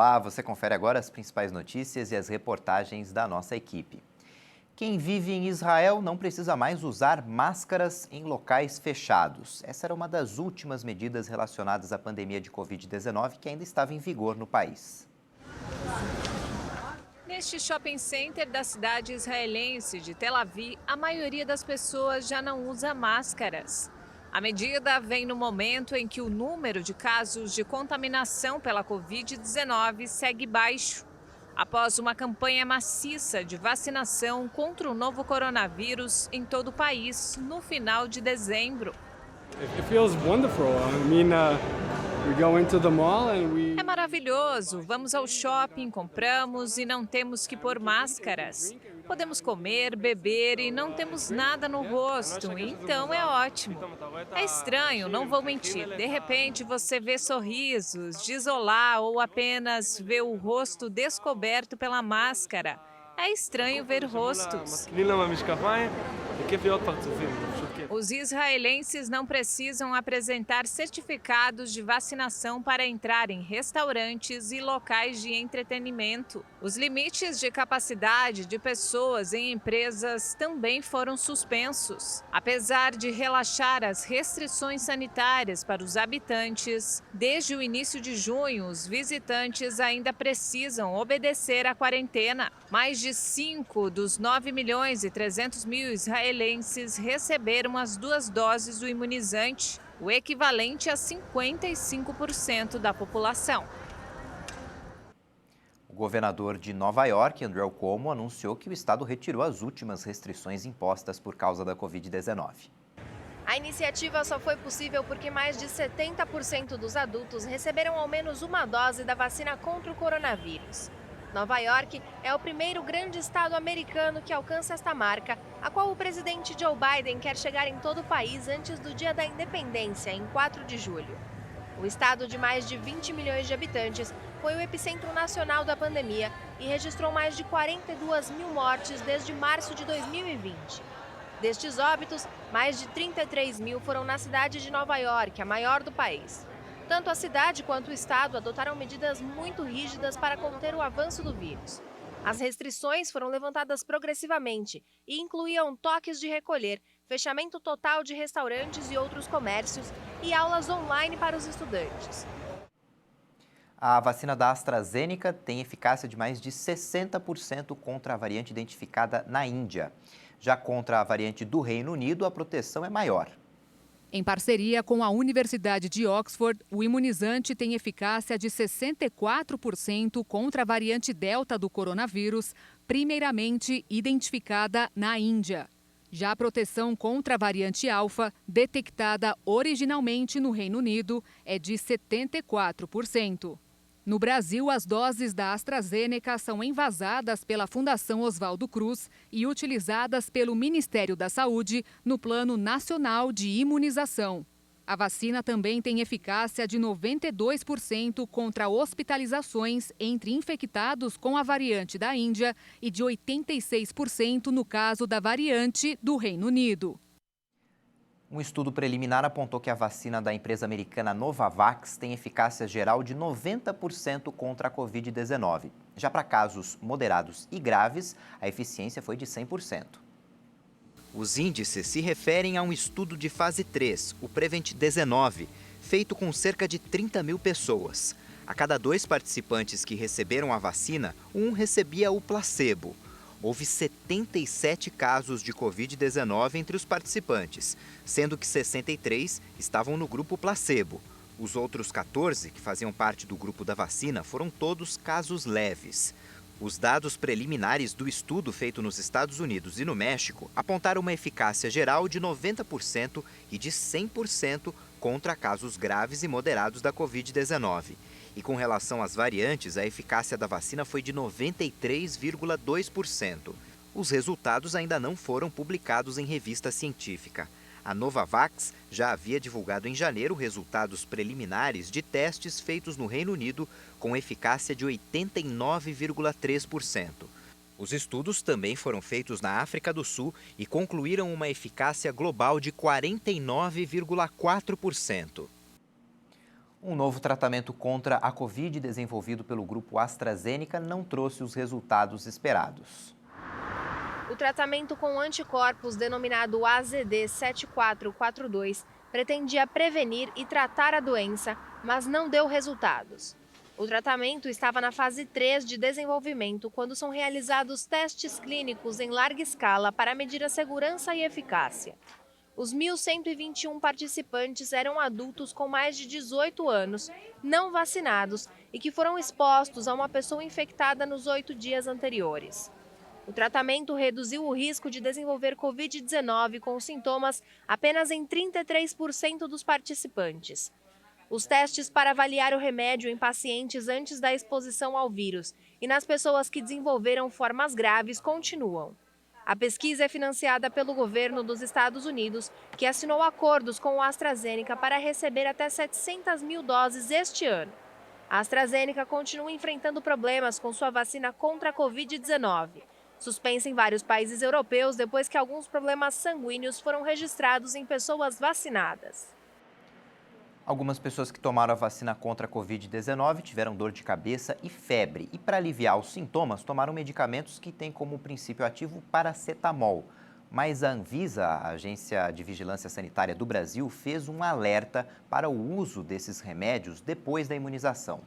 Olá, você confere agora as principais notícias e as reportagens da nossa equipe. Quem vive em Israel não precisa mais usar máscaras em locais fechados. Essa era uma das últimas medidas relacionadas à pandemia de Covid-19 que ainda estava em vigor no país. Neste shopping center da cidade israelense de Tel Aviv, a maioria das pessoas já não usa máscaras. A medida vem no momento em que o número de casos de contaminação pela Covid-19 segue baixo, após uma campanha maciça de vacinação contra o novo coronavírus em todo o país no final de dezembro. It feels wonderful. We go into the mall and we É maravilhoso. Vamos ao shopping, compramos e não temos que pôr máscaras. Podemos comer, beber e não temos nada no rosto, então é ótimo. É estranho, não vou mentir. De repente você vê sorrisos, de isolar ou apenas vê o rosto descoberto pela máscara. É estranho ver rostos. Os israelenses não precisam apresentar certificados de vacinação para entrar em restaurantes e locais de entretenimento. Os limites de capacidade de pessoas em empresas também foram suspensos. Apesar de relaxar as restrições sanitárias para os habitantes, desde o início de junho, os visitantes ainda precisam obedecer à quarentena. Mais de 5 dos 9.300.000 israelenses receberam as 2 doses do imunizante, o equivalente a 55% da população. O governador de Nova York, Andrew Cuomo, anunciou que o estado retirou as últimas restrições impostas por causa da Covid-19. A iniciativa só foi possível porque mais de 70% dos adultos receberam ao menos uma dose da vacina contra o coronavírus. Nova York é o primeiro grande estado americano que alcança esta marca, a qual o presidente Joe Biden quer chegar em todo o país antes do Dia da Independência, em 4 de julho. O estado de mais de 20 milhões de habitantes foi o epicentro nacional da pandemia e registrou mais de 42 mil mortes desde março de 2020. Destes óbitos, mais de 33 mil foram na cidade de Nova York, a maior do país. Tanto a cidade quanto o estado adotaram medidas muito rígidas para conter o avanço do vírus. As restrições foram levantadas progressivamente e incluíam toques de recolher, fechamento total de restaurantes e outros comércios e aulas online para os estudantes. A vacina da AstraZeneca tem eficácia de mais de 60% contra a variante identificada na Índia. Já contra a variante do Reino Unido, a proteção é maior. Em parceria com a Universidade de Oxford, o imunizante tem eficácia de 64% contra a variante Delta do coronavírus, primeiramente identificada na Índia. Já a proteção contra a variante Alfa, detectada originalmente no Reino Unido, é de 74%. No Brasil, as doses da AstraZeneca são envasadas pela Fundação Oswaldo Cruz e utilizadas pelo Ministério da Saúde no Plano Nacional de Imunização. A vacina também tem eficácia de 92% contra hospitalizações entre infectados com a variante da Índia e de 86% no caso da variante do Reino Unido. Um estudo preliminar apontou que a vacina da empresa americana Novavax tem eficácia geral de 90% contra a Covid-19. Já para casos moderados e graves, a eficiência foi de 100%. Os índices se referem a um estudo de fase 3, o Prevent-19, feito com cerca de 30 mil pessoas. A cada 2 participantes que receberam a vacina, um recebia o placebo. Houve 77 casos de Covid-19 entre os participantes, sendo que 63 estavam no grupo placebo. Os outros 14, que faziam parte do grupo da vacina, foram todos casos leves. Os dados preliminares do estudo feito nos Estados Unidos e no México apontaram uma eficácia geral de 90% e de 100% contra casos graves e moderados da Covid-19. E com relação às variantes, a eficácia da vacina foi de 93,2%. Os resultados ainda não foram publicados em revista científica. A Novavax já havia divulgado em janeiro resultados preliminares de testes feitos no Reino Unido com eficácia de 89,3%. Os estudos também foram feitos na África do Sul e concluíram uma eficácia global de 49,4%. Um novo tratamento contra a Covid desenvolvido pelo grupo AstraZeneca não trouxe os resultados esperados. O tratamento com anticorpos, denominado AZD7442, pretendia prevenir e tratar a doença, mas não deu resultados. O tratamento estava na fase 3 de desenvolvimento quando são realizados testes clínicos em larga escala para medir a segurança e eficácia. Os 1.121 participantes eram adultos com mais de 18 anos, não vacinados e que foram expostos a uma pessoa infectada nos 8 dias anteriores. O tratamento reduziu o risco de desenvolver Covid-19 com sintomas apenas em 33% dos participantes. Os testes para avaliar o remédio em pacientes antes da exposição ao vírus e nas pessoas que desenvolveram formas graves continuam. A pesquisa é financiada pelo governo dos Estados Unidos, que assinou acordos com o AstraZeneca para receber até 700 mil doses este ano. A AstraZeneca continua enfrentando problemas com sua vacina contra a Covid-19, suspensa em vários países europeus depois que alguns problemas sanguíneos foram registrados em pessoas vacinadas. Algumas pessoas que tomaram a vacina contra a Covid-19 tiveram dor de cabeça e febre. E para aliviar os sintomas, tomaram medicamentos que têm como princípio ativo paracetamol. Mas a Anvisa, a Agência de Vigilância Sanitária do Brasil, fez um alerta para o uso desses remédios depois da imunização.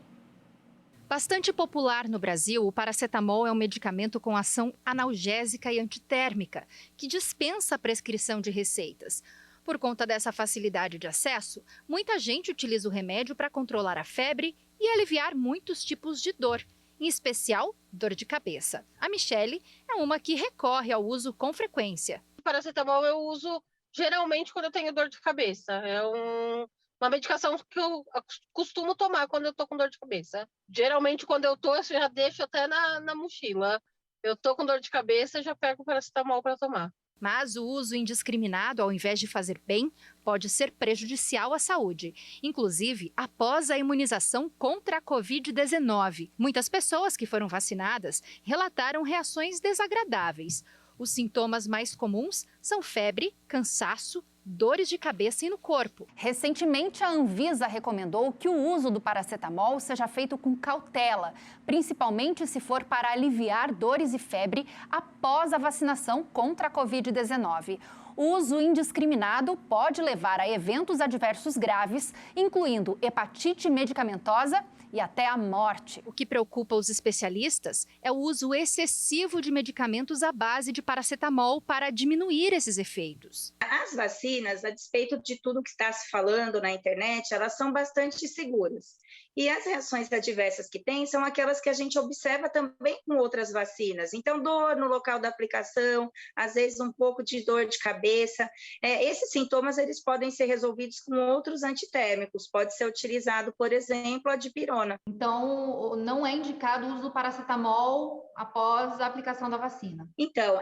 Bastante popular no Brasil, o paracetamol é um medicamento com ação analgésica e antitérmica, que dispensa a prescrição de receitas. Por conta dessa facilidade de acesso, muita gente utiliza o remédio para controlar a febre e aliviar muitos tipos de dor, em especial dor de cabeça. A Michele é uma que recorre ao uso com frequência. O paracetamol eu uso geralmente quando eu tenho dor de cabeça. É uma medicação que eu costumo tomar quando eu estou com dor de cabeça. Geralmente quando eu já deixo até na mochila. Eu estou com dor de cabeça, já pego o paracetamol para tomar. Mas o uso indiscriminado, ao invés de fazer bem, pode ser prejudicial à saúde, inclusive após a imunização contra a Covid-19. Muitas pessoas que foram vacinadas relataram reações desagradáveis. Os sintomas mais comuns são febre, cansaço, dores de cabeça e no corpo. Recentemente, a Anvisa recomendou que o uso do paracetamol seja feito com cautela, principalmente se for para aliviar dores e febre após a vacinação contra a Covid-19. O uso indiscriminado pode levar a eventos adversos graves, incluindo hepatite medicamentosa e até a morte. O que preocupa os especialistas é o uso excessivo de medicamentos à base de paracetamol para diminuir esses efeitos. As vacinas, a despeito de tudo que está se falando na internet, elas são bastante seguras. E as reações adversas que tem são aquelas que a gente observa também com outras vacinas. Então, dor no local da aplicação, às vezes um pouco de dor de cabeça. Esses sintomas eles podem ser resolvidos com outros antitérmicos. Pode ser utilizado, por exemplo, a dipirona. Então, não é indicado o uso do paracetamol após a aplicação da vacina? Então,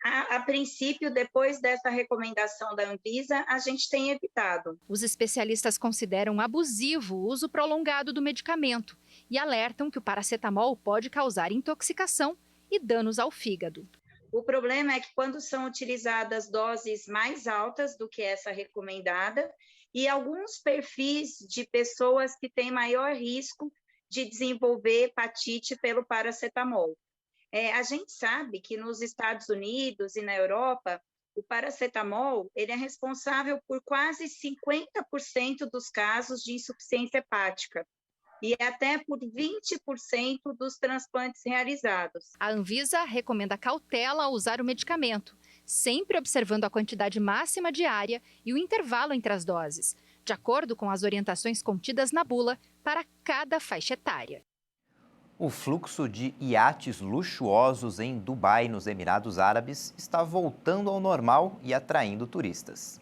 a princípio, depois dessa recomendação da Anvisa, a gente tem evitado. Os especialistas consideram abusivo o uso prolongado do medicamento e alertam que o paracetamol pode causar intoxicação e danos ao fígado. O problema é que quando são utilizadas doses mais altas do que essa recomendada e alguns perfis de pessoas que têm maior risco de desenvolver hepatite pelo paracetamol. A gente sabe que nos Estados Unidos e na Europa, o paracetamol ele é responsável por quase 50% dos casos de insuficiência hepática e até por 20% dos transplantes realizados. A Anvisa recomenda cautela ao usar o medicamento, sempre observando a quantidade máxima diária e o intervalo entre as doses, de acordo com as orientações contidas na bula para cada faixa etária. O fluxo de iates luxuosos em Dubai, nos Emirados Árabes, está voltando ao normal e atraindo turistas.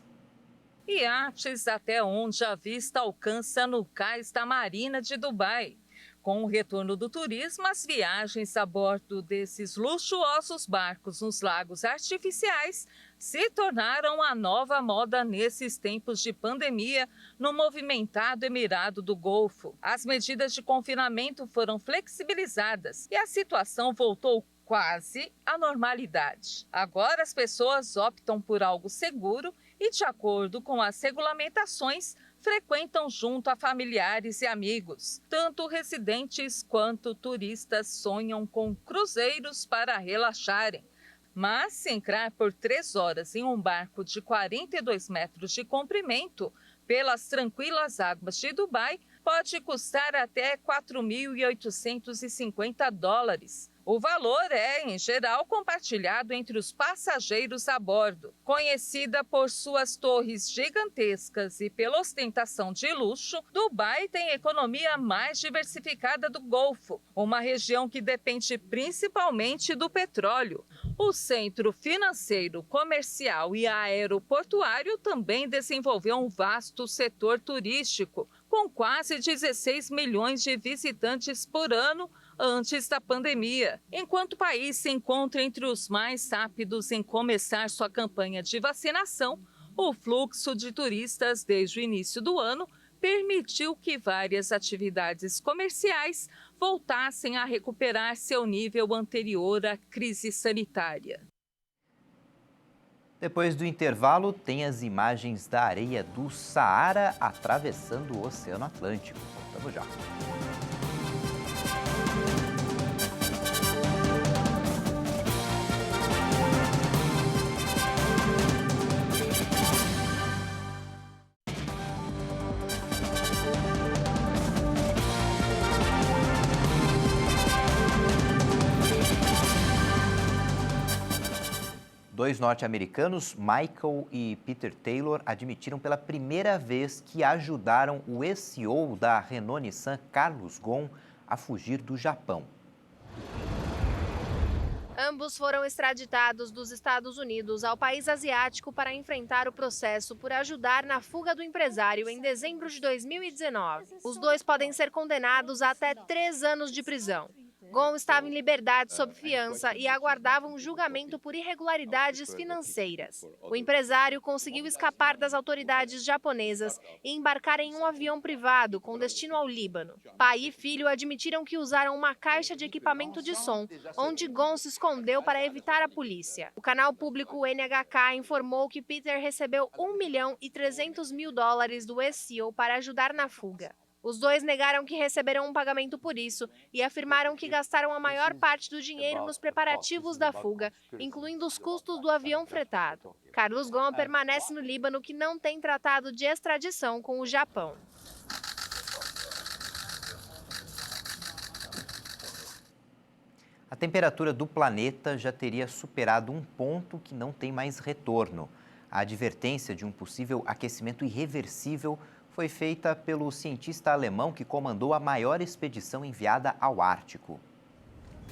Iates até onde a vista alcança no cais da Marina de Dubai. Com o retorno do turismo, as viagens a bordo desses luxuosos barcos nos lagos artificiais se tornaram a nova moda nesses tempos de pandemia no movimentado Emirado do Golfo. As medidas de confinamento foram flexibilizadas e a situação voltou quase à normalidade. Agora as pessoas optam por algo seguro e de acordo com as regulamentações frequentam junto a familiares e amigos. Tanto residentes quanto turistas sonham com cruzeiros para relaxarem. Mas se entrar por 3 horas em um barco de 42 metros de comprimento pelas tranquilas águas de Dubai, pode custar até $4.850. O valor é, em geral, compartilhado entre os passageiros a bordo. Conhecida por suas torres gigantescas e pela ostentação de luxo, Dubai tem a economia mais diversificada do Golfo, uma região que depende principalmente do petróleo. O centro financeiro, comercial e aeroportuário também desenvolveu um vasto setor turístico, com quase 16 milhões de visitantes por ano antes da pandemia. Enquanto o país se encontra entre os mais rápidos em começar sua campanha de vacinação, o fluxo de turistas desde o início do ano permitiu que várias atividades comerciais voltassem a recuperar seu nível anterior à crise sanitária. Depois do intervalo, tem as imagens da areia do Saara atravessando o Oceano Atlântico. Vamos já. Dois norte-americanos, Michael e Peter Taylor, admitiram pela primeira vez que ajudaram o ex-CEO da Renault-Nissan, Carlos Ghosn, a fugir do Japão. Ambos foram extraditados dos Estados Unidos ao país asiático para enfrentar o processo por ajudar na fuga do empresário em dezembro de 2019. Os dois podem ser condenados a até 3 anos de prisão. Ghosn estava em liberdade sob fiança e aguardava um julgamento por irregularidades financeiras. O empresário conseguiu escapar das autoridades japonesas e embarcar em um avião privado com destino ao Líbano. Pai e filho admitiram que usaram uma caixa de equipamento de som, onde Ghosn se escondeu para evitar a polícia. O canal público NHK informou que Peter recebeu $1.300.000 do ex-CEO para ajudar na fuga. Os dois negaram que receberam um pagamento por isso e afirmaram que gastaram a maior parte do dinheiro nos preparativos da fuga, incluindo os custos do avião fretado. Carlos Ghosn permanece no Líbano, que não tem tratado de extradição com o Japão. A temperatura do planeta já teria superado um ponto que não tem mais retorno. A advertência de um possível aquecimento irreversível foi feita pelo cientista alemão que comandou a maior expedição enviada ao Ártico.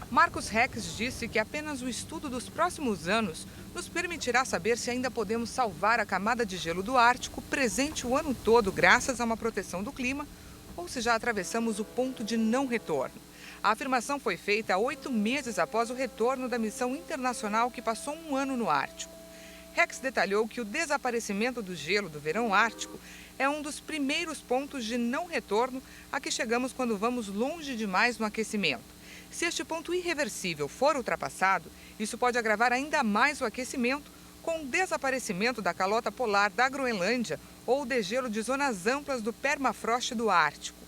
Markus Rex disse que apenas o estudo dos próximos anos nos permitirá saber se ainda podemos salvar a camada de gelo do Ártico presente o ano todo graças a uma proteção do clima ou se já atravessamos o ponto de não retorno. A afirmação foi feita 8 meses após o retorno da missão internacional que passou um ano no Ártico. Rex detalhou que o desaparecimento do gelo do verão ártico é um dos primeiros pontos de não retorno a que chegamos quando vamos longe demais no aquecimento. Se este ponto irreversível for ultrapassado, isso pode agravar ainda mais o aquecimento com o desaparecimento da calota polar da Groenlândia ou o degelo de zonas amplas do permafrost do Ártico.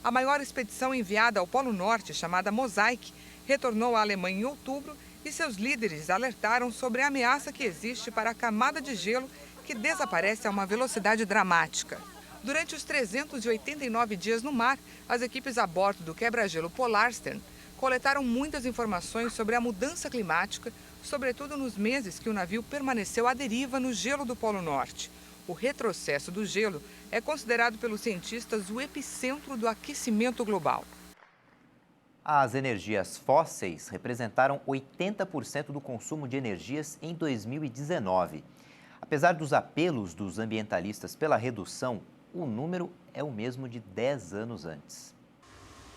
A maior expedição enviada ao Polo Norte, chamada Mosaic, retornou à Alemanha em outubro e seus líderes alertaram sobre a ameaça que existe para a camada de gelo que desaparece a uma velocidade dramática. Durante os 389 dias no mar, as equipes a bordo do quebra-gelo Polarstern coletaram muitas informações sobre a mudança climática, sobretudo nos meses que o navio permaneceu à deriva no gelo do Polo Norte. O retrocesso do gelo é considerado pelos cientistas o epicentro do aquecimento global. As energias fósseis representaram 80% do consumo de energias em 2019. Apesar dos apelos dos ambientalistas pela redução, o número é o mesmo de 10 anos antes.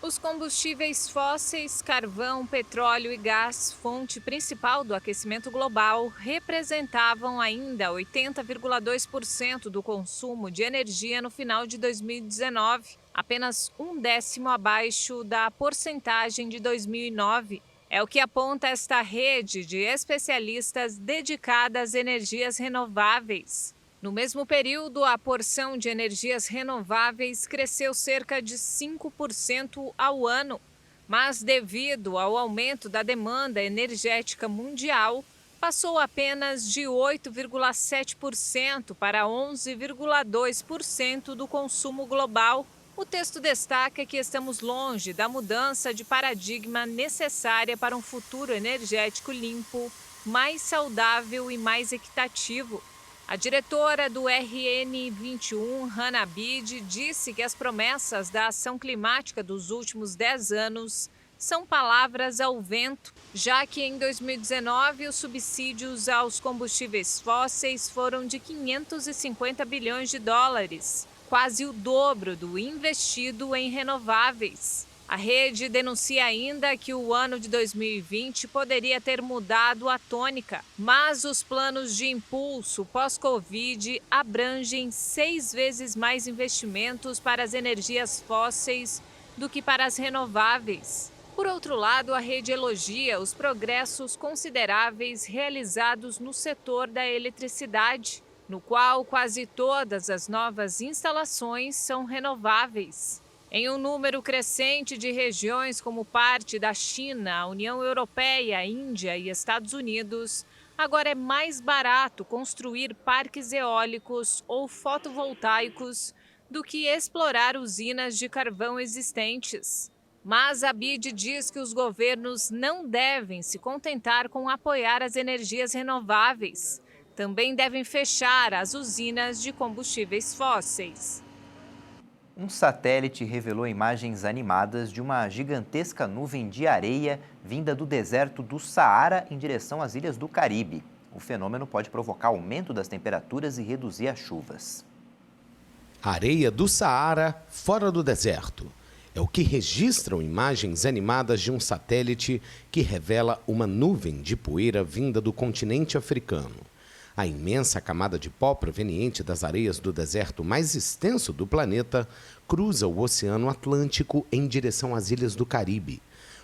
Os combustíveis fósseis, carvão, petróleo e gás, fonte principal do aquecimento global, representavam ainda 80,2% do consumo de energia no final de 2019, apenas 1/10 abaixo da porcentagem de 2009. É o que aponta esta rede de especialistas dedicada às energias renováveis. No mesmo período, a porção de energias renováveis cresceu cerca de 5% ao ano, mas devido ao aumento da demanda energética mundial, passou apenas de 8,7% para 11,2% do consumo global. O texto destaca que estamos longe da mudança de paradigma necessária para um futuro energético limpo, mais saudável e mais equitativo. A diretora do RN21, Hannah Abid, disse que as promessas da ação climática dos últimos 10 anos são palavras ao vento, já que em 2019 os subsídios aos combustíveis fósseis foram de 550 bilhões de dólares, quase o dobro do investido em renováveis. A rede denuncia ainda que o ano de 2020 poderia ter mudado a tônica, mas os planos de impulso pós-Covid abrangem 6 vezes mais investimentos para as energias fósseis do que para as renováveis. Por outro lado, a rede elogia os progressos consideráveis realizados no setor da eletricidade, no qual quase todas as novas instalações são renováveis. Em um número crescente de regiões como parte da China, a União Europeia, Índia e Estados Unidos, agora é mais barato construir parques eólicos ou fotovoltaicos do que explorar usinas de carvão existentes. Mas a Abid diz que os governos não devem se contentar com apoiar as energias renováveis. Também devem fechar as usinas de combustíveis fósseis. Um satélite revelou imagens animadas de uma gigantesca nuvem de areia vinda do deserto do Saara em direção às ilhas do Caribe. O fenômeno pode provocar aumento das temperaturas e reduzir as chuvas. Areia do Saara fora do deserto. É o que registram imagens animadas de um satélite que revela uma nuvem de poeira vinda do continente africano. A imensa camada de pó proveniente das areias do deserto mais extenso do planeta cruza o Oceano Atlântico em direção às ilhas do Caribe.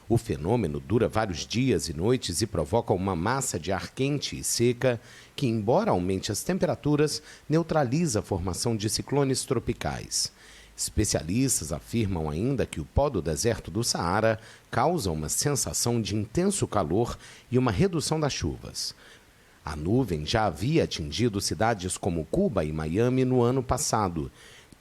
O fenômeno dura vários dias e noites e provoca uma massa de ar quente e seca que, embora aumente as temperaturas, neutraliza a formação de ciclones tropicais. Especialistas afirmam ainda que o pó do deserto do Saara causa uma sensação de intenso calor e uma redução das chuvas. A nuvem já havia atingido cidades como Cuba e Miami no ano passado.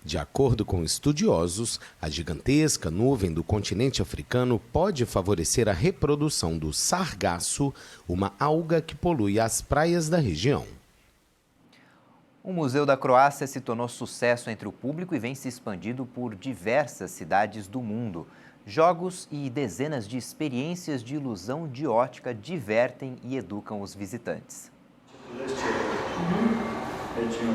De acordo com estudiosos, a gigantesca nuvem do continente africano pode favorecer a reprodução do sargaço, uma alga que polui as praias da região. O Museu da Croácia se tornou sucesso entre o público e vem se expandindo por diversas cidades do mundo. Jogos e dezenas de experiências de ilusão de ótica divertem e educam os visitantes.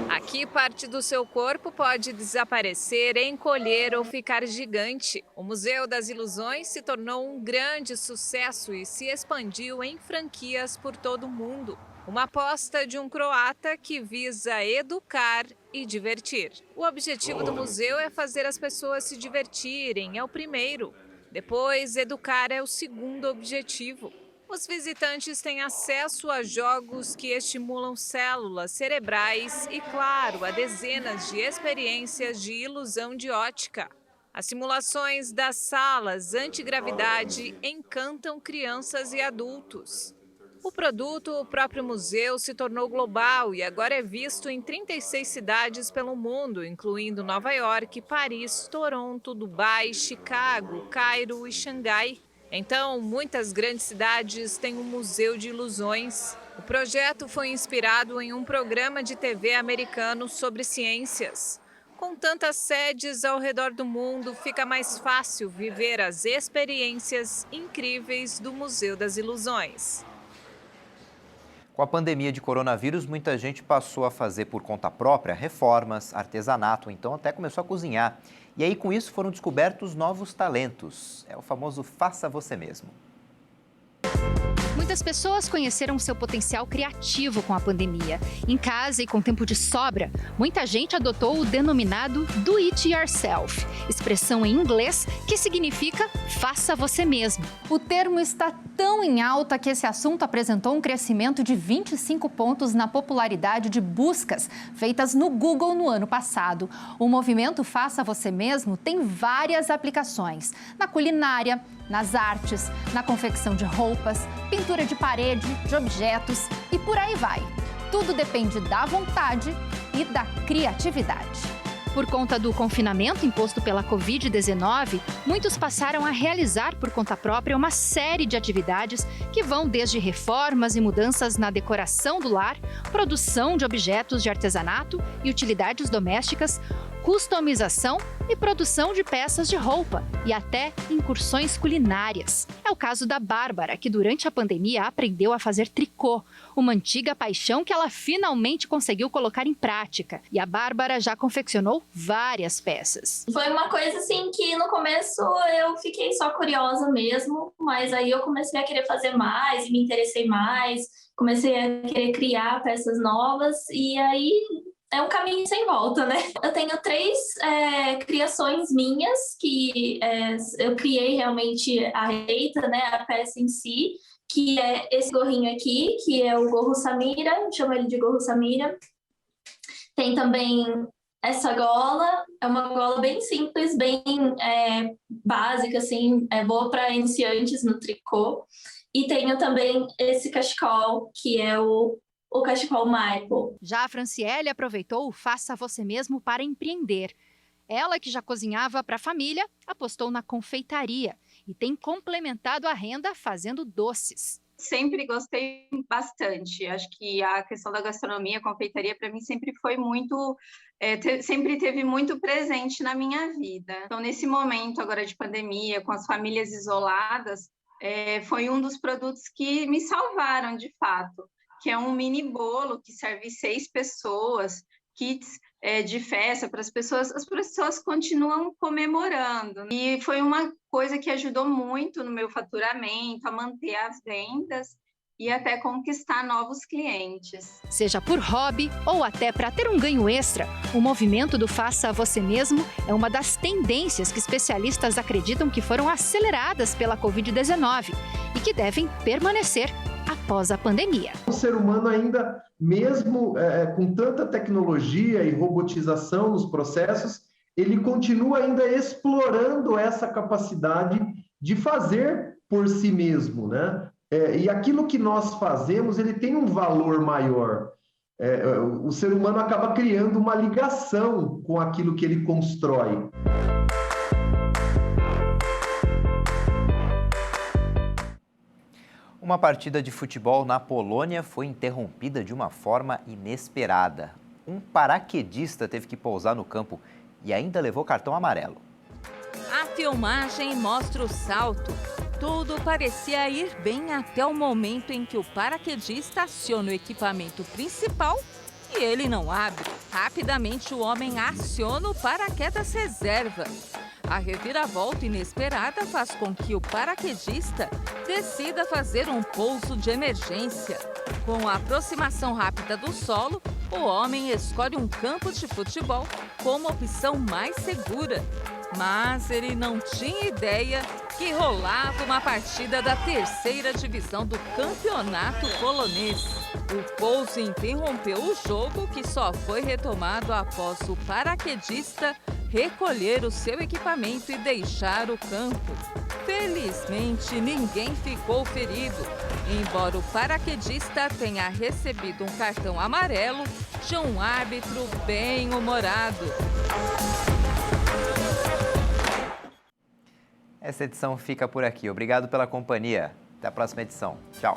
Aqui, parte do seu corpo pode desaparecer, encolher ou ficar gigante. O Museu das Ilusões se tornou um grande sucesso e se expandiu em franquias por todo o mundo. Uma aposta de um croata que visa educar e divertir. O objetivo do museu é fazer as pessoas se divertirem, é o primeiro. Depois, educar é o segundo objetivo. Os visitantes têm acesso a jogos que estimulam células cerebrais e, claro, a dezenas de experiências de ilusão de ótica. As simulações das salas antigravidade encantam crianças e adultos. O produto, o próprio museu, se tornou global e agora é visto em 36 cidades pelo mundo, incluindo Nova York, Paris, Toronto, Dubai, Chicago, Cairo e Xangai. Então, muitas grandes cidades têm um museu de ilusões. O projeto foi inspirado em um programa de TV americano sobre ciências. Com tantas sedes ao redor do mundo, fica mais fácil viver as experiências incríveis do Museu das Ilusões. Com a pandemia de coronavírus, muita gente passou a fazer por conta própria reformas, artesanato, então até começou a cozinhar. E aí, com isso, foram descobertos novos talentos. É o famoso faça você mesmo. Muitas pessoas conheceram seu potencial criativo com a pandemia. Em casa e com tempo de sobra, muita gente adotou o denominado Do It Yourself, expressão em inglês que significa faça você mesmo. O termo está tão em alta que esse assunto apresentou um crescimento de 25 pontos na popularidade de buscas feitas no Google no ano passado. O movimento Faça Você Mesmo tem várias aplicações: na culinária, nas artes, na confecção de roupas, pintura de parede, de objetos e por aí vai. Tudo depende da vontade e da criatividade. Por conta do confinamento imposto pela Covid-19, muitos passaram a realizar por conta própria uma série de atividades que vão desde reformas e mudanças na decoração do lar, produção de objetos de artesanato e utilidades domésticas, customização e produção de peças de roupa e até incursões culinárias. É o caso da Bárbara, que durante a pandemia aprendeu a fazer tricô, uma antiga paixão que ela finalmente conseguiu colocar em prática. E a Bárbara já confeccionou várias peças. Foi uma coisa assim que no começo eu fiquei só curiosa mesmo, mas aí eu comecei a querer fazer mais e me interessei mais, comecei a querer criar peças novas e aí é um caminho sem volta, né? Eu tenho 3 criações minhas que eu criei realmente a receita, né? A peça em si, que é esse gorrinho aqui, que é o gorro Samira, chamo ele de gorro Samira. Tem também essa gola, é uma gola bem simples, bem básica, assim, boa para iniciantes no tricô. E tenho também esse cachecol, que é o cachecol Michael. Já a Franciele aproveitou o Faça Você Mesmo para empreender. Ela, que já cozinhava para a família, apostou na confeitaria e tem complementado a renda fazendo doces. Sempre gostei bastante. Acho que a questão da gastronomia, a confeitaria, para mim sempre foi muito, sempre teve muito presente na minha vida. Então, nesse momento agora de pandemia, com as famílias isoladas, foi um dos produtos que me salvaram de fato, que é um mini bolo que serve 6 pessoas, kits de festa para as pessoas continuam comemorando. E foi uma coisa que ajudou muito no meu faturamento, a manter as vendas e até conquistar novos clientes. Seja por hobby ou até para ter um ganho extra, o movimento do Faça Você Mesmo é uma das tendências que especialistas acreditam que foram aceleradas pela Covid-19 e que devem permanecer após a pandemia. O ser humano ainda, mesmo com tanta tecnologia e robotização nos processos, ele continua ainda explorando essa capacidade de fazer por si mesmo, né? E aquilo que nós fazemos, ele tem um valor maior. O ser humano acaba criando uma ligação com aquilo que ele constrói. Uma partida de futebol na Polônia foi interrompida de uma forma inesperada. Um paraquedista teve que pousar no campo e ainda levou cartão amarelo. A filmagem mostra o salto. Tudo parecia ir bem até o momento em que o paraquedista aciona o equipamento principal e ele não abre. Rapidamente o homem aciona o paraquedas reserva. A reviravolta inesperada faz com que o paraquedista decida fazer um pouso de emergência. Com a aproximação rápida do solo, o homem escolhe um campo de futebol como opção mais segura. Mas ele não tinha ideia que rolava uma partida da 3ª divisão do campeonato polonês. O pouso interrompeu o jogo, que só foi retomado após o paraquedista recolher o seu equipamento e deixar o campo. Felizmente, ninguém ficou ferido, embora o paraquedista tenha recebido um cartão amarelo de um árbitro bem-humorado. Essa edição fica por aqui. Obrigado pela companhia. Até a próxima edição. Tchau.